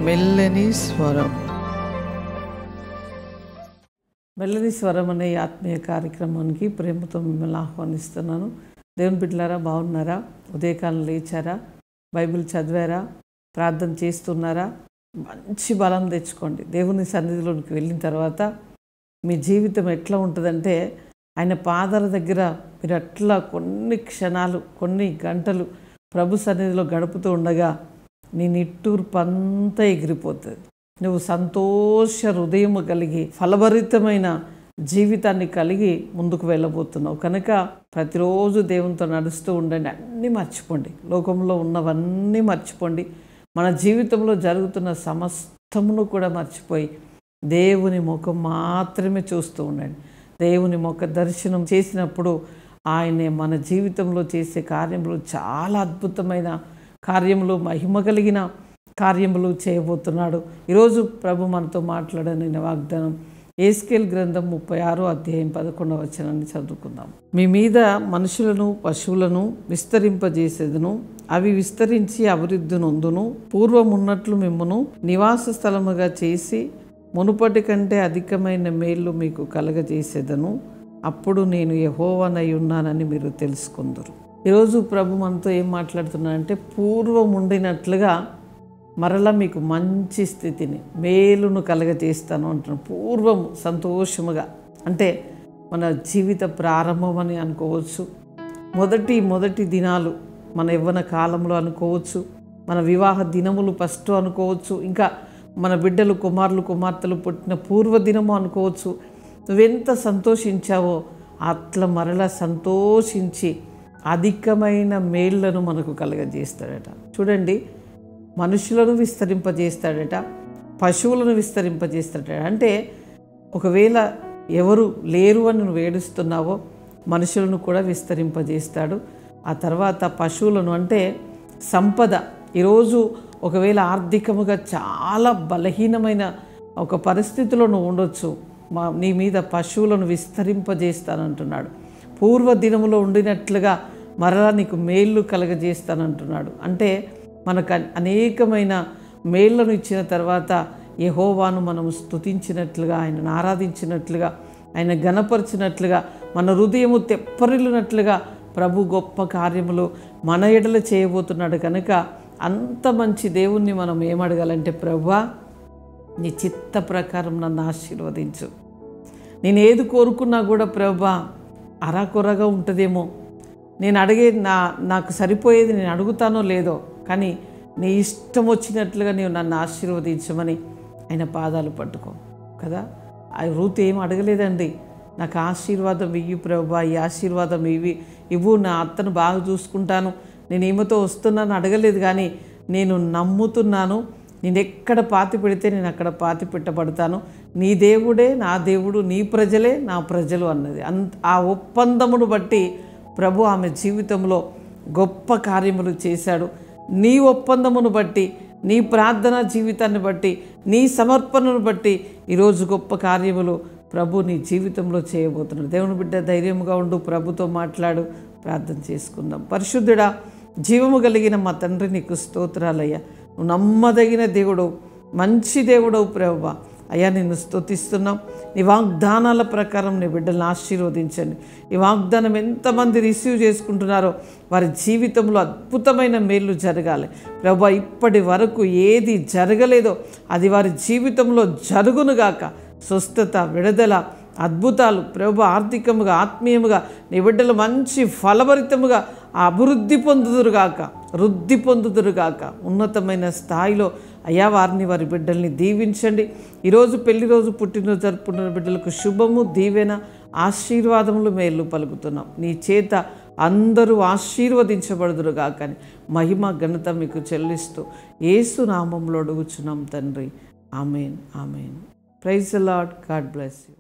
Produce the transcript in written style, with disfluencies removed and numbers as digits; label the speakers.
Speaker 1: మెల్లని స్వరం. మెల్లని స్వరం అనే ఆత్మీయ కార్యక్రమానికి ప్రేమతో మిమ్మల్ని ఆహ్వానిస్తున్నాను. దేవుని బిడ్డలారా, బాగున్నారా? ఉదయకాలం లేచారా? బైబిల్ చదివారా? ప్రార్థన చేస్తున్నారా? మంచి బలం తెచ్చుకోండి. దేవుని సన్నిధిలోనికి వెళ్ళిన తర్వాత మీ జీవితం ఎట్లా ఉంటుందంటే, ఆయన పాదాల దగ్గర మీరు అట్లా కొన్ని క్షణాలు, కొన్ని గంటలు ప్రభు సన్నిధిలో గడుపుతూ ఉండగా నీ నిట్టూర్పు అంతా ఎగిరిపోతుంది. నువ్వు సంతోష హృదయము కలిగి ఫలభరితమైన జీవితాన్ని కలిగి ముందుకు వెళ్ళబోతున్నావు. కనుక ప్రతిరోజు దేవునితో నడుస్తూ ఉండండి. అన్నీ మర్చిపోండి, లోకంలో ఉన్నవన్నీ మర్చిపోండి. మన జీవితంలో జరుగుతున్న సమస్తమును కూడా మర్చిపోయి దేవుని ముఖం మాత్రమే చూస్తూ ఉండండి. దేవుని ముఖ దర్శనం చేసినప్పుడు ఆయనే మన జీవితంలో చేసే కార్యములు చాలా అద్భుతమైన కార్యములు, మహిమ కలిగిన కార్యములు చేయబోతున్నాడు. ఈరోజు ప్రభు మనతో మాట్లాడని వాగ్దానం యేస్కేలు గ్రంథం 36వ అధ్యాయం 11వ వచనాన్ని చదువుకుందాం. మీ మీద మనుషులను పశువులను విస్తరింపజేసేదను, అవి విస్తరించి అభివృద్ధి నొందును. పూర్వం ఉన్నట్లు మిమ్మును నివాస స్థలముగా చేసి మునుపటి కంటే అధికమైన మేళ్ళు మీకు కలగజేసేదను. అప్పుడు నేను యెహోవానై ఉన్నానని మీరు తెలుసుకుందురు. ఈరోజు ప్రభు మనతో ఏం మాట్లాడుతున్నాడంటే, పూర్వం ఉండినట్లుగా మరలా మీకు మంచి స్థితిని, మేలును కలగజేస్తాను అంటున్నాను. పూర్వం సంతోషముగా అంటే మన జీవిత ప్రారంభం అని అనుకోవచ్చు. మొదటి దినాలు మన యవ్వన కాలంలో అనుకోవచ్చు. మన వివాహ దినములు ఫస్ట్ అనుకోవచ్చు. ఇంకా మన బిడ్డలు, కుమారులు, కుమార్తెలు పుట్టిన పూర్వదినము అనుకోవచ్చు. నువ్వెంత సంతోషించావో అట్లా మరలా సంతోషించి అధికమైన మేళ్లను మనకు కలగజేస్తాడట. చూడండి, మనుషులను విస్తరింపజేస్తాడట, పశువులను విస్తరింపజేస్తాడట. అంటే ఒకవేళ ఎవరు లేరు అని నువ్వు ఏడుస్తున్నావో మనుషులను కూడా విస్తరింపజేస్తాడు. ఆ తర్వాత పశువులను అంటే సంపద. ఈరోజు ఒకవేళ ఆర్థికముగా చాలా బలహీనమైన ఒక పరిస్థితిలో నువ్వు ఉండొచ్చు. నీ మీద పశువులను విస్తరింపజేస్తానంటున్నాడు. పూర్వదినములో ఉండినట్లుగా మరలా నీకు మేళ్ళు కలగజేస్తానంటున్నాడు. అంటే మనకు అనేకమైన మేళ్లను ఇచ్చిన తర్వాత యెహోవాను మనము స్తుతించినట్లుగా, ఆయనను ఆరాధించినట్లుగా, ఆయన గణపరిచినట్లుగా, మన హృదయము తెప్పరిల్లినట్లుగా ప్రభు గొప్ప కార్యములు మన ఎడల చేయబోతున్నాడు. కనుక అంత మంచి దేవుణ్ణి మనం ఏమడగాలంటే, ప్రభువా నీ చిత్త ప్రకారం నన్ను ఆశీర్వదించు. నేను ఏది కోరుకున్నా కూడా ప్రభువా అరాకొరగా ఉంటుందేమో, నేను అడిగే నాకు సరిపోయేది నేను అడుగుతానో లేదో, కానీ నీ ఇష్టం వచ్చినట్లుగా నీవు నన్ను ఆశీర్వదించమని ఆయన పాదాలు పట్టుకో కదా. ఆ రూతు ఏం అడగలేదండి, నాకు ఆశీర్వాదం ఇవ్వు ప్రభువా, ఈ ఆశీర్వాదం ఇవ్వు, నా అత్తను బాగా చూసుకుంటాను, నేను ఈమెతో వస్తున్నాను అడగలేదు. కానీ నేను నమ్ముతున్నాను, నేను ఎక్కడ పాతి పెడితే నేను అక్కడ పాతి పెట్టబడతాను, నీ దేవుడే నా దేవుడు, నీ ప్రజలే నా ప్రజలు అన్నది. ఆ ఒప్పందమును బట్టి ప్రభు ఆమె జీవితంలో గొప్ప కార్యములు చేశాడు. నీ ఒప్పందమును బట్టి, నీ ప్రార్థనా జీవితాన్ని బట్టి, నీ సమర్పణను బట్టి ఈరోజు గొప్ప కార్యములు ప్రభు నీ జీవితంలో చేయబోతున్నాడు. దేవుని బిడ్డ ధైర్యముగా ఉండు, ప్రభుతో మాట్లాడు. ప్రార్థన చేసుకుందాం. పరిశుద్ధుడా, జీవము కలిగిన మా తండ్రి, నీకు స్తోత్రాలయ్యా. నువ్వు నమ్మదగిన దేవుడు, మంచి దేవుడవు ప్రభువా. అయ్యా నిన్ను స్తుతిస్తున్నాం. నీ వాగ్దానాల ప్రకారం నీ బిడ్డలను ఆశీర్వదించండి. ఈ వాగ్దానం ఎంతమంది రిసీవ్ చేసుకుంటున్నారో వారి జీవితంలో అద్భుతమైన మేలు జరగాలి ప్రభువా. ఇప్పటి వరకు ఏది జరగలేదో అది వారి జీవితంలో జరుగునుగాక. స్వస్థత, విడుదల, అద్భుతాలు ప్రభు, ఆర్థికముగా, ఆత్మీయముగా నీ బిడ్డలు మంచి ఫలభరితముగా అభివృద్ధి పొందుదురుగాక, వృద్ధి పొందుదురుగాక. ఉన్నతమైన స్థాయిలో అయ్యా వారిని, వారి బిడ్డల్ని దీవించండి. ఈరోజు పెళ్లి రోజు, పుట్టినరోజు జరుపుకున్న బిడ్డలకు శుభము, దీవెన, ఆశీర్వాదములు, మేలు పలుకుతున్నాం. నీ చేత అందరూ ఆశీర్వదించబడుదురుగాక అని మహిమ, ఘనత మీకు చెల్లిస్తూ యేసు నామములో అడుగుచున్నాం తండ్రి. Amen, amen. Praise the lord. God bless you.